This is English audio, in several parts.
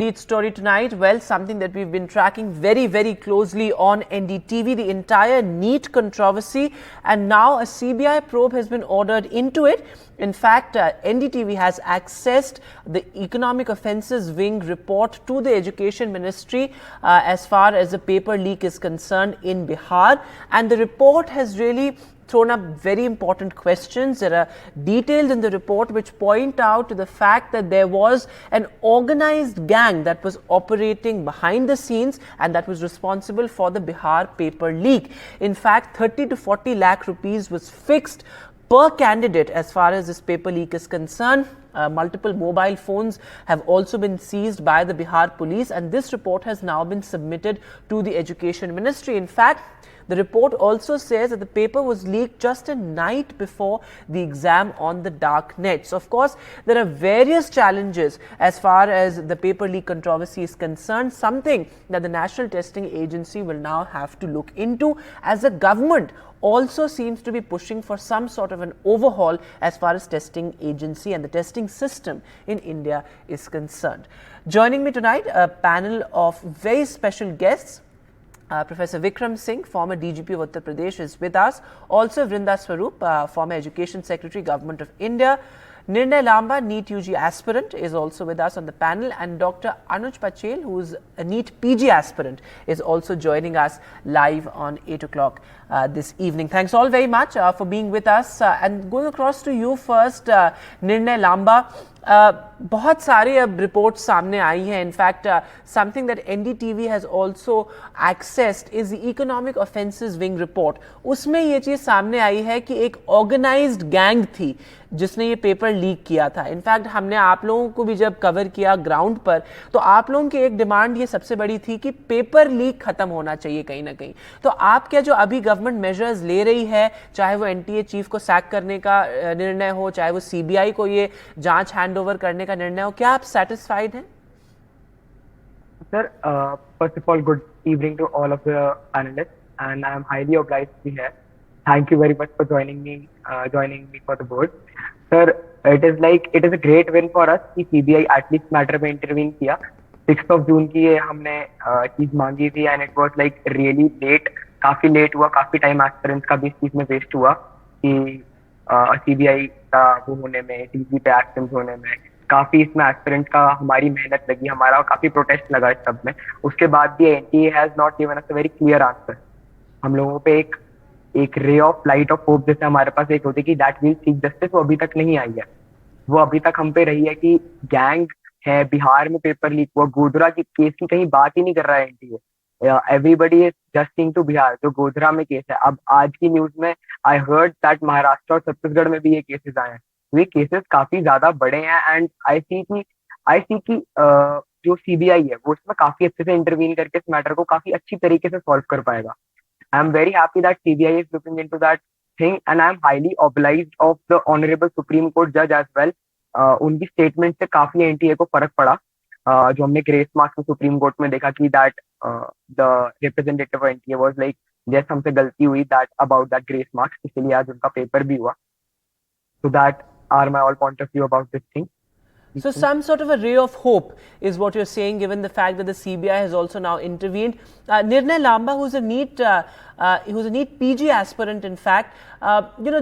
Lead story tonight, well, something that we've been tracking very, very closely on NDTV, the entire NEET controversy, and now a CBI probe has been ordered into it. In fact, NDTV has accessed the Economic Offences Wing report to the Education Ministry as far as the paper leak is concerned in Bihar, and the report has really thrown up very important questions. There are details in the report which point out to the fact that there was an organized gang that was operating behind the scenes and that was responsible for the Bihar paper leak. In fact, 30 to 40 lakh rupees was fixed per candidate as far as this paper leak is concerned. Multiple mobile phones have also been seized by the Bihar police, and this report has now been submitted to the Education Ministry. In fact, the report also says that the paper was leaked just a night before the exam on the dark net. So, of course, there are various challenges as far as the paper leak controversy is concerned, something that the National Testing Agency will now have to look into, as the government also seems to be pushing for some sort of an overhaul as far as testing agency and the testing system in India is concerned. Joining me tonight, a panel of very special guests. Professor Vikram Singh, former DGP of Uttar Pradesh, is with us. Also, Vrinda Swarup, former Education Secretary, Government of India. Nirnay Lamba, NEET-UG aspirant, is also with us on the panel, and Dr. Anuj Patel, who is a NEET-PG aspirant, is also joining us live on 8 o'clock this evening. Thanks all very much for being with us. And going across to you first, Nirnay Lamba. बहुत सारे अब reports सामने आई हैं. In fact something that NDTV has also accessed is the economic offences wing report. उसमें ये चीज़ सामने आई है कि एक ऑर्गेनाइज्ड गैंग थी जिसने ये पेपर लीक किया था. इनफैक्ट हमने आप लोगों को भी जब कवर किया ग्राउंड पर, तो आप लोगों की एक डिमांड ये सबसे बड़ी थी कि पेपर लीक खत्म होना चाहिए कहीं ना कहीं. तो आप क्या जो अभी गवर्नमेंट मेजर्स ले रही है, चाहे वो एनटीए चीफ को सैक करने का निर्णय हो, चाहे वो सीबीआई को ये जांच हैंडओवर करने का निर्णय हो, क्या आप सेटिस्फाइड हैं? Sir, first of all, good evening to all of the panelists, and I am highly obliged to be here. Thank you very much for joining me for the board. Sir, it is a great win for us कि CBI at least matter में intervene किया. 6th of June की ये हमने चीज मांगी थी, and it was like really late, काफी लेट हुआ, काफी टाइम एस्पिरेंट्स का भी इस चीज में वेस्ट हुआ कि CBI का वो होने में, टीवी पे एक्शंस होने में काफी इसमें एस्पिरेंट का हमारी मेहनत लगी, हमारा काफी प्रोटेस्ट लगा इस सब में. उसके बाद भी NTA has not given us a very clear answer. हम लोगों पे एक ray of light of hope जैसे हमारे पास एक होती कि दैट विल सीक जस्टिस, वो अभी तक नहीं आई है. वो अभी तक हम पे रही है कि गैंग है, बिहार में पेपर लीक हुआ, गोधरा की केस की कहीं बात ही नहीं कर रहा है एनटीए. एवरीबडी इज जस्टिंग टू बिहार, जो गोधरा में केस है. अब आज की न्यूज में आई हर्ड दैट महाराष्ट्र और छत्तीसगढ़ में भी ये केसेस आए हैं. ये केसेस काफी ज्यादा बड़े हैं, एंड आई सी कि जो सीबीआई है वो इसमें काफी अच्छे से इंटरवीन करके इस मैटर को काफी अच्छी तरीके से सॉल्व कर पाएगा. I am very happy that CBI is looking into that thing, and I am highly obliged of the honourable supreme court जज एज वेल. उनकी स्टेटमेंट से काफी एनटीए को फर्क पड़ा. जो हमने ग्रेस मार्क्स में सुप्रीम कोर्ट में देखा कि that the representative NTA was like just हमसे गलती हुई that about that grace marks, इसलिए आज उनका पेपर भी हुआ. So that are my all point of view about this thing. So some sort of a ray of hope is what you're saying, given the fact that the CBI has also now intervened. Nirnay Lamba, who's a NEET-PG aspirant, in fact,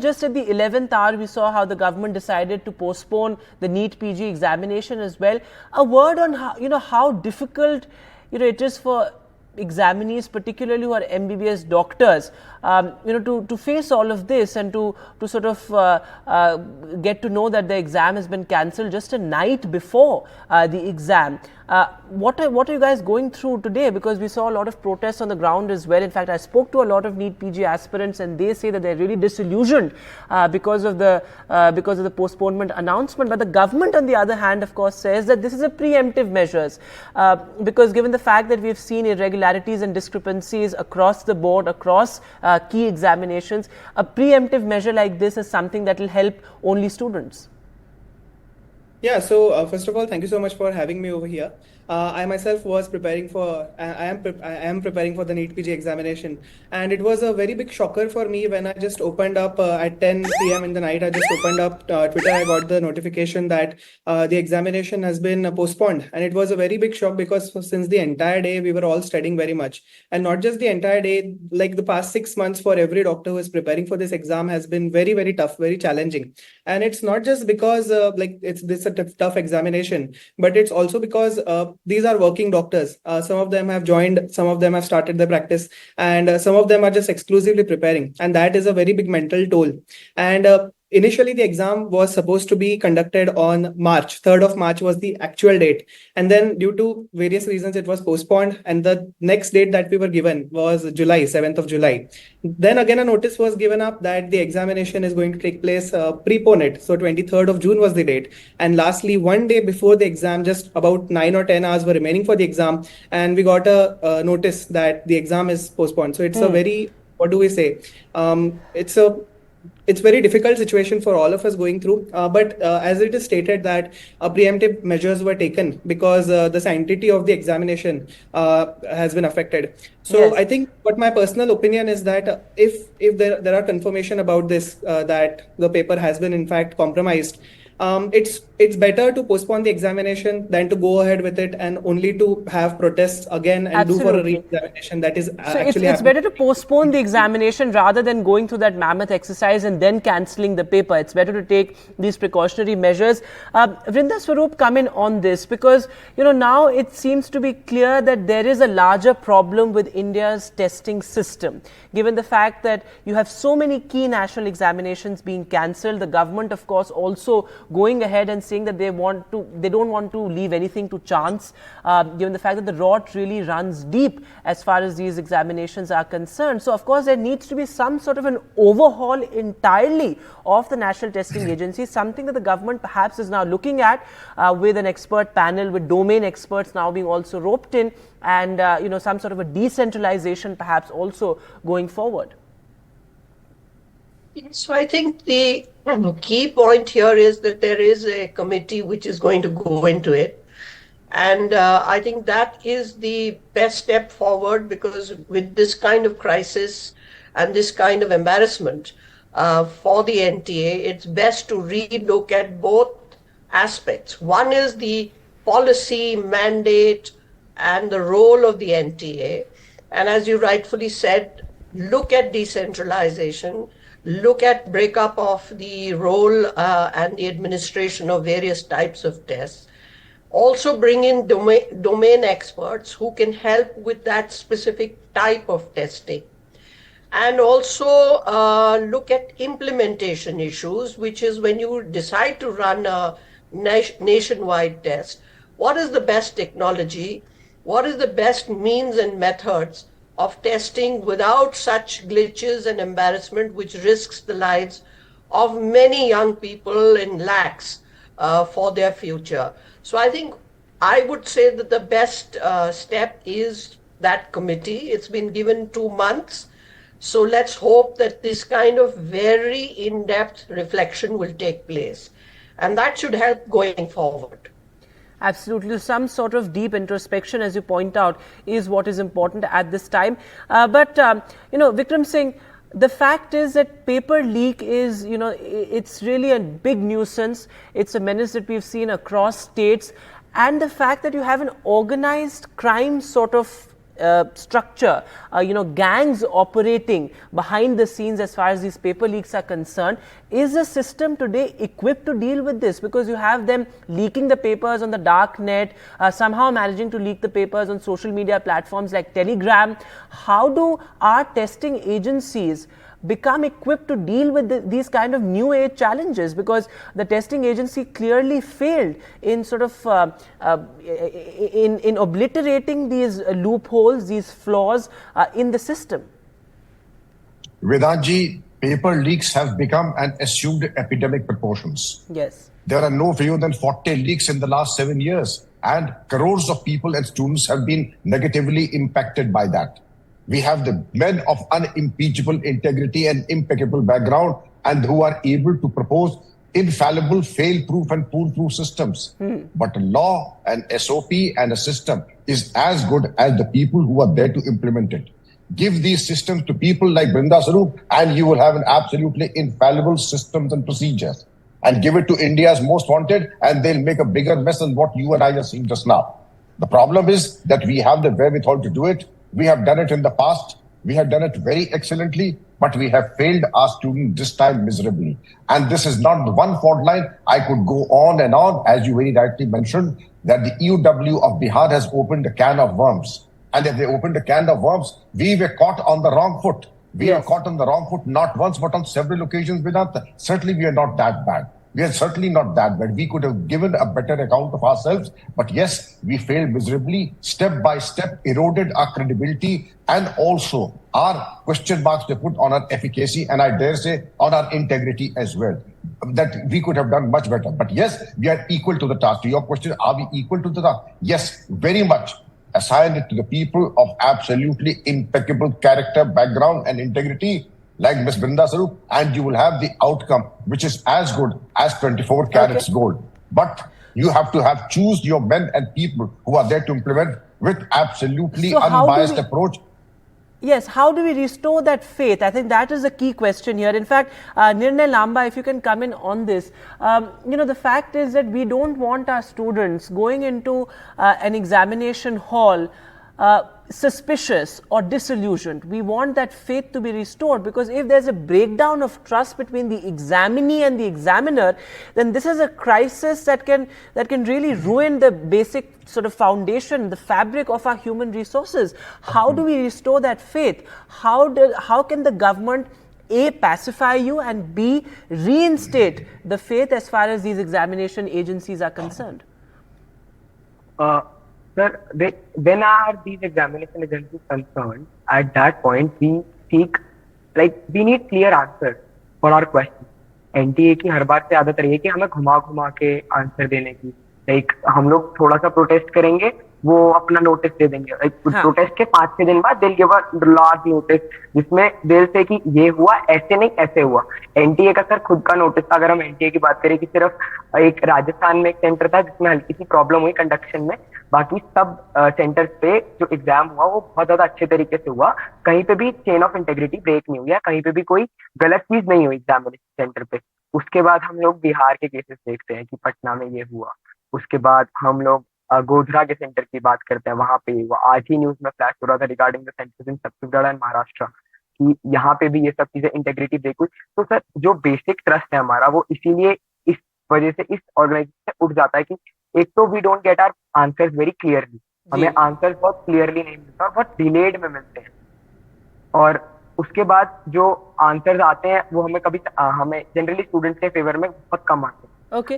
just at the 11th hour, we saw how the government decided to postpone the NEET-PG examination as well. A word on how difficult it is for examinees, particularly who are MBBS doctors, to face all of this and to sort of get to know that the exam has been cancelled just a night before the exam. What are you guys going through today? Because we saw a lot of protests on the ground as well. In fact, I spoke to a lot of NEET-PG aspirants, and they say that they're really disillusioned because of the postponement announcement. But the government, on the other hand, of course, says that this is a preemptive measures because given the fact that we've seen irregularities and discrepancies across the board, across key examinations, a preemptive measure like this is something that will help only students. Yeah, so first of all, thank you so much for having me over here. I myself was preparing for, I am preparing for the NEET-PG examination. And it was a very big shocker for me when I just opened up at 10 p.m. in the night. I just opened up Twitter. I got the notification that the examination has been postponed. And it was a very big shock because since the entire day, we were all studying very much. And not just the entire day, like the past 6 months for every doctor who is preparing for this exam has been very, very tough, very challenging. And it's not just because like it's this a tough examination, but it's also because these are working doctors. Some of them have joined, some of them have started their practice, and some of them are just exclusively preparing. And that is a very big mental toll. And initially, the exam was supposed to be conducted on March. 3rd of March was the actual date. And then due to various reasons, it was postponed. And the next date that we were given was July, 7th of July. Then again, a notice was given up that the examination is going to take place prepone it. So 23rd of June was the date. And lastly, one day before the exam, just about 9 or 10 hours were remaining for the exam. And we got a notice that the exam is postponed. So it's a very, what do we say? It's very difficult situation for all of us going through. But as it is stated that preemptive measures were taken because the sanctity of the examination has been affected. So Yes. I think what my personal opinion is that if there are confirmation about this, that the paper has been in fact compromised, it's better to postpone the examination than to go ahead with it and only to have protests again and do for a Absolutely. re-examination that is So actually it's better to postpone the examination rather than going through that mammoth exercise and then cancelling the paper. It's better to take these precautionary measures. Vrinda Swaroop, come in on this because, now it seems to be clear that there is a larger problem with India's testing system. Given the fact that you have so many key national examinations being cancelled, the government, of course, also going ahead and saying that they don't want to leave anything to chance, given the fact that the rot really runs deep as far as these examinations are concerned. So, of course, there needs to be some sort of an overhaul entirely of the National Testing Agency, something that the government perhaps is now looking at with an expert panel, with domain experts now being also roped in, and some sort of a decentralization perhaps also going forward. So I think the key point here is that there is a committee which is going to go into it. And I think that is the best step forward, because with this kind of crisis and this kind of embarrassment for the NTA, it's best to relook at both aspects. One is the policy mandate and the role of the NTA. And as you rightfully said, look at decentralization, look at breakup of the role and the administration of various types of tests. Also bring in domain experts who can help with that specific type of testing. And also look at implementation issues, which is when you decide to run a nationwide test, what is the best technology? What is the best means and methods of testing without such glitches and embarrassment, which risks the lives of many young people in lakhs for their future? So I think I would say that the best step is that committee. It's been given 2 months. So let's hope that this kind of very in-depth reflection will take place. And that should help going forward. Absolutely. Some sort of deep introspection, as you point out, is what is important at this time. But Vikram Singh, the fact is that paper leak is, it's really a big nuisance. It's a menace that we've seen across states. And the fact that you have an organized crime sort of structure, gangs operating behind the scenes as far as these paper leaks are concerned. Is the system today equipped to deal with this? Because you have them leaking the papers on the dark net, somehow managing to leak the papers on social media platforms like Telegram. How do our testing agencies become equipped to deal with these kind of new age challenges? Because the testing agency clearly failed in sort of in obliterating these loopholes, these flaws in the system. Vedantji, paper leaks have become an assumed epidemic proportions. Yes. There are no fewer than 40 leaks in the last 7 years, and crores of people and students have been negatively impacted by that. We have the men of unimpeachable integrity and impeccable background, and who are able to propose infallible, fail-proof and fool-proof systems. But a law, an SOP and a system is as good as the people who are there to implement it. Give these systems to people like Brinda Sarup and you will have an absolutely infallible systems and procedures. And give it to India's most wanted and they'll make a bigger mess than what you and I are seeing just now. The problem is that we have the wherewithal to do it. We have done it in the past. We have done it very excellently, but we have failed our students this time miserably. And this is not the one fault line. I could go on and on, as you very rightly mentioned, that the EUW of Bihar has opened a can of worms. And if they opened a can of worms, we were caught on the wrong foot. We are caught on the wrong foot, not once, but on several occasions. Certainly, we are not that bad. We are certainly not that bad. We could have given a better account of ourselves. But yes, we failed miserably, step by step, eroded our credibility and also our question marks to put on our efficacy and I dare say on our integrity as well. That we could have done much better. But yes, we are equal to the task. To your question, are we equal to the task? Yes, very much. Assign it to the people of absolutely impeccable character, background and integrity like Ms. Brinda Sarup, and you will have the outcome which is as good as 24 carats gold. But you have to choose your men and people who are there to implement with absolutely unbiased approach. Yes, how do we restore that faith? I think that is a key question here. In fact, Nirnay Lamba, if you can come in on this, the fact is that we don't want our students going into an examination hall suspicious or disillusioned. We want that faith to be restored, because if there's a breakdown of trust between the examinee and the examiner, then this is a crisis that can really ruin the basic sort of foundation, the fabric of our human resources. How do we restore that faith? How can the government A, pacify you, and B, reinstate the faith as far as these examination agencies are concerned? Sir, when are these examination agencies concerned? At that point, we need clear answers for our questions. NTA की हर बार से आदत रही है कि हमें घुमा के answer देने की. हम लोग थोड़ा सा प्रोटेस्ट करेंगे, वो अपना नोटिस दे देंगे. प्रोटेस्ट के 5-6 दिन बाद they'll give a large notice जिसमें they'll say कि ये हुआ, ऐसे नहीं ऐसे हुआ. एनटीए का सर खुद का नोटिस, अगर हम एनटीए की बात करें कि सिर्फ एक राजस्थान में एक सेंटर था जिसमें हल्की सी प्रॉब्लम हुई कंडक्शन में, बाकी सब सेंटर्स पे जो एग्जाम हुआ वो बहुत ज्यादा अच्छे तरीके से हुआ. कहीं पे भी चेन ऑफ इंटेग्रिटी ब्रेक नहीं हुई है, कहीं पे भी कोई गलत चीज नहीं हुई एग्जामिनेशन सेंटर पे. उसके बाद हम लोग बिहार के केसेस देखते हैं कि पटना में ये हुआ. उसके बाद हम लोग गोधरा के सेंटर की बात करते हैं, वहां पे वो आज ही न्यूज में फ्लैश हो रहा था regarding the centres in Chhattisgarh and Maharashtra कि यहाँ पे भी ये सब चीजें इंटेग्रिटी ब्रेक हुई. तो सर जो बेसिक ट्रस्ट है हमारा वो इसीलिए इस वजह से इस ऑर्गेनाइजेशन से उठ जाता है कि एक तो we don't get our answers very clearly, हमें आंसर्स बहुत क्लियरली नहीं मिलते और बहुत डिलेड में मिलते हैं. और उसके बाद जो आंसर्स आते हैं वो हमें जनरली स्टूडेंट्स के फेवर में बहुत कम आते हैं. Okay,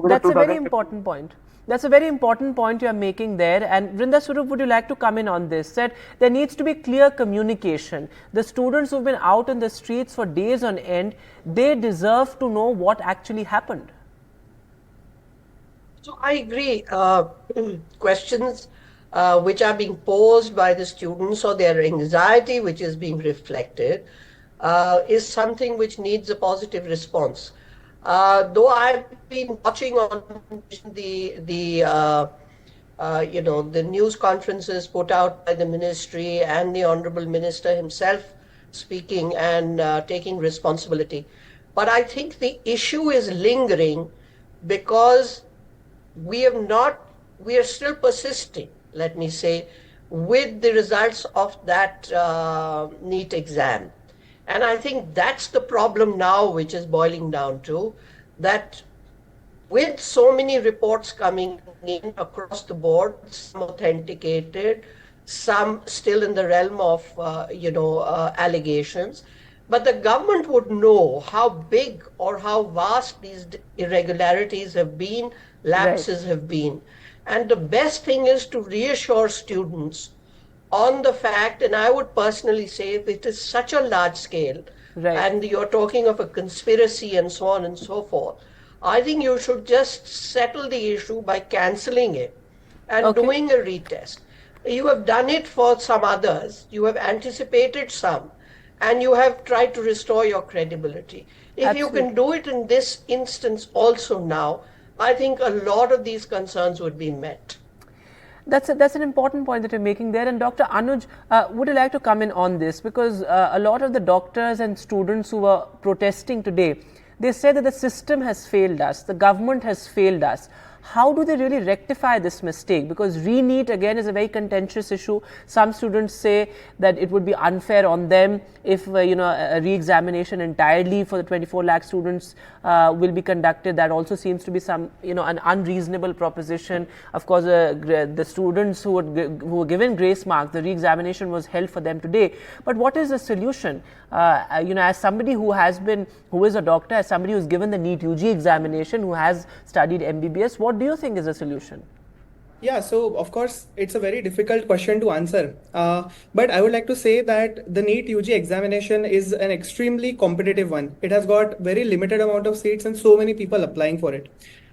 that's a very important point. That's a very important point you are making there. And Brinda Sarup, would you like to come in on this? That there needs to be clear communication. The students who've been out in the streets for days on end, they deserve to know what actually happened. So I agree. Questions which are being posed by the students or their anxiety which is being reflected is something which needs a positive response. Though I've been watching on the news conferences put out by the ministry and the Honorable Minister himself speaking and taking responsibility, but I think the issue is lingering because we are still persisting, let me say, with the results of that NEET exam. And I think that's the problem now, which is boiling down to that with so many reports coming in across the board, some authenticated, some still in the realm of, allegations. But the government would know how big or how vast these irregularities have been, lapses have been. And the best thing is to reassure students on the fact, and I would personally say if it is such a large scale, and you're talking of a conspiracy and so on and so forth, I think you should just settle the issue by cancelling it and doing a retest. You have done it for some others, you have anticipated some, and you have tried to restore your credibility. If you can do it in this instance also now, I think a lot of these concerns would be met. That's an important point that you're making there. And Dr. Anuj, would you like to come in on this? Because a lot of the doctors and students who were protesting today, they say that the system has failed us, the government has failed us. How do they really rectify this mistake? Because re-NEET again is a very contentious issue. Some students say that it would be unfair on them if a re-examination entirely for the 24 lakh students will be conducted. That also seems to be an unreasonable proposition. Of course, the students who were given grace mark, the re-examination was held for them today. But what is the solution? As somebody who is a doctor, as somebody who's given the NEET-UG examination, who has studied MBBS, what do you think is the solution? Yeah, so of course, it's a very difficult question to answer. But I would like to say that the NEET-UG examination is an extremely competitive one. It has got very limited amount of seats and so many people applying for it.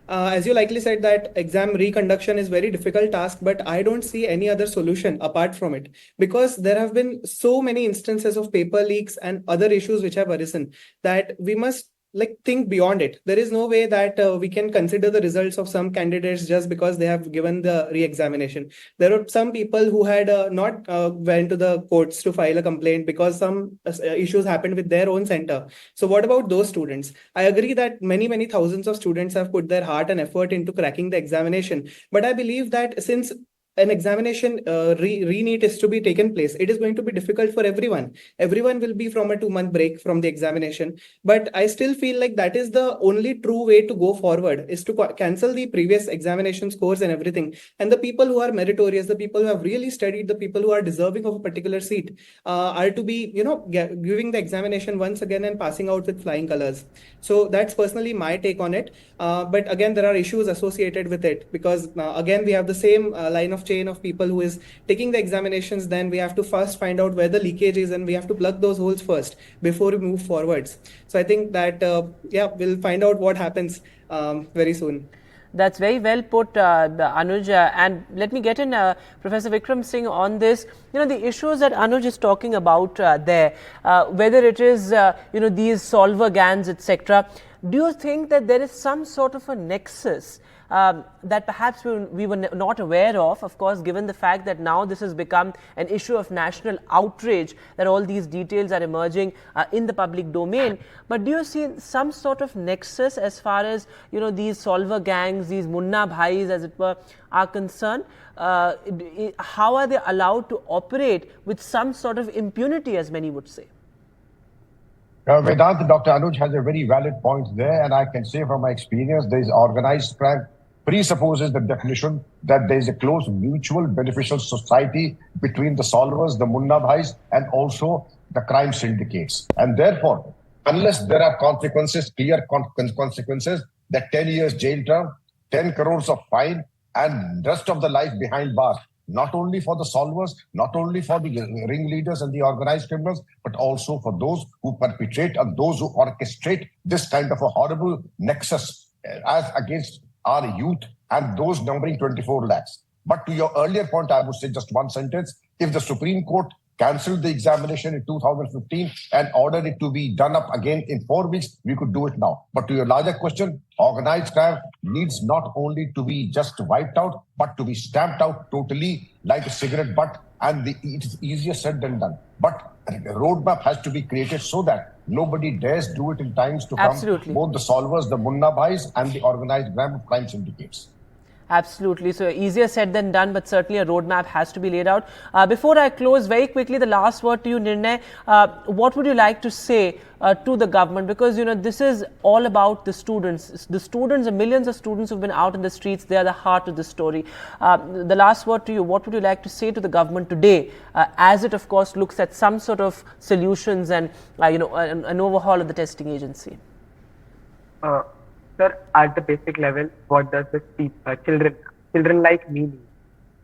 As you likely said, that exam reconduction is very difficult task, but I don't see any other solution apart from it, because there have been so many instances of paper leaks and other issues which have arisen that we must think beyond it. There is no way that we can consider the results of some candidates just because they have given the re-examination. There are some people who had not went to the courts to file a complaint because some issues happened with their own center. So what about those students? I agree that many thousands of students have put their heart and effort into cracking the examination, but I believe that since an examination re-NEET is to be taken place, it is going to be difficult for everyone. Everyone will be from a 2-month break from the examination. But I still feel like that is the only true way to go forward, is to cancel the previous examination scores and everything. And the people who are meritorious, the people who have really studied, the people who are deserving of a particular seat are to be, giving the examination once again and passing out with flying colors. So that's personally my take on it. But again, there are issues associated with it, because again, we have the same line of chain of people who is taking the examinations. Then we have to first find out where the leakage is, and we have to plug those holes first before we move forwards. So I think that we'll find out what happens very soon. That's very well put, Anuj. And let me get in Professor Vikram Singh on this. The issues that Anuj is talking about there, whether it is, these solver gangs, etc. Do you think that there is some sort of a nexus that perhaps we were not aware of course, given the fact that now this has become an issue of national outrage, that all these details are emerging in the public domain. But do you see some sort of nexus as far as, these solver gangs, these munna bhais, as it were, are concerned? How are they allowed to operate with some sort of impunity, as many would say? Vedant, Dr. Anuj has a very valid point there, and I can say from my experience, there is organized crime presupposes the definition that there is a close mutual beneficial society between the solvers, the munna bhais, and also the crime syndicates. And therefore, unless there are consequences, clear consequences, that 10 years jail term, 10 crores of fine, and rest of the life behind bars, not only for the solvers, not only for the ringleaders and the organized criminals, but also for those who perpetrate and those who orchestrate this kind of a horrible nexus as against our youth and those numbering 24 lakhs. But to your earlier point, I would say just one sentence. If the Supreme Court cancelled the examination in 2015 and ordered it to be done up again in 4 weeks, we could do it now. But to your larger question, organized crime needs not only to be just wiped out, but to be stamped out totally like a cigarette butt. And it is easier said than done. But a roadmap has to be created so that nobody dares do it in times to come. Absolutely. Both the solvers, the munna bhais, and the organized crime syndicates. Absolutely. So easier said than done, but certainly a roadmap has to be laid out. Before I close, very quickly, the last word to you, Nirnay. What would you like to say to the government? Because, this is all about the students. The students, the millions of students who've been out in the streets, they are the heart of the story. The last word to you, what would you like to say to the government today, as it, of course, looks at some sort of solutions and, an overhaul of the testing agency? Sir, at the basic level, what does this children like me need?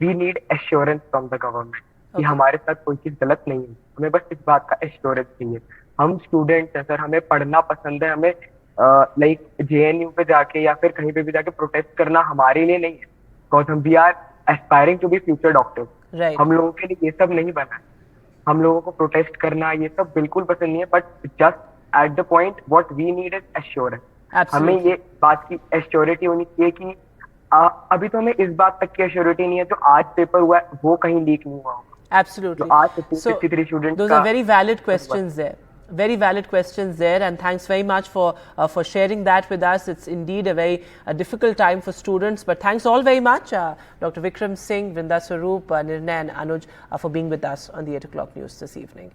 We need assurance from the government कि हमारे साथ कोई चीज गलत नहीं है. हमें बस इस बात का एश्योरेंस चाहिए. हम स्टूडेंट्स हैं सर, हमें पढ़ना पसंद है. हमें लाइक JNU पे जाके या फिर कहीं पे भी जाके प्रोटेस्ट करना हमारे लिए नहीं है. Because we are aspiring to be future doctors. हम लोगों के लिए ये सब नहीं बना है. हम लोगों को प्रोटेस्ट करना ये सब बिल्कुल पसंद नहीं है. But just at the point what we need is assurance. Absolutely. हमें ये बात की एश्योरिटी होनी चाहिए कि अभी तो हमें इस बात तक की एश्योरिटी नहीं है जो आज पेपर हुआ है वो कहीं लीक नहीं हुआ होगा. Absolutely. तो आज 53 So students those are very valid questions there. Very valid questions there, and thanks very much for sharing that with us. It's indeed a very difficult time for students, but thanks all very much, Dr. Vikram Singh, Vrinda Swaroop, Nirnay and Anuj, for being with us on the 8 o'clock news this evening.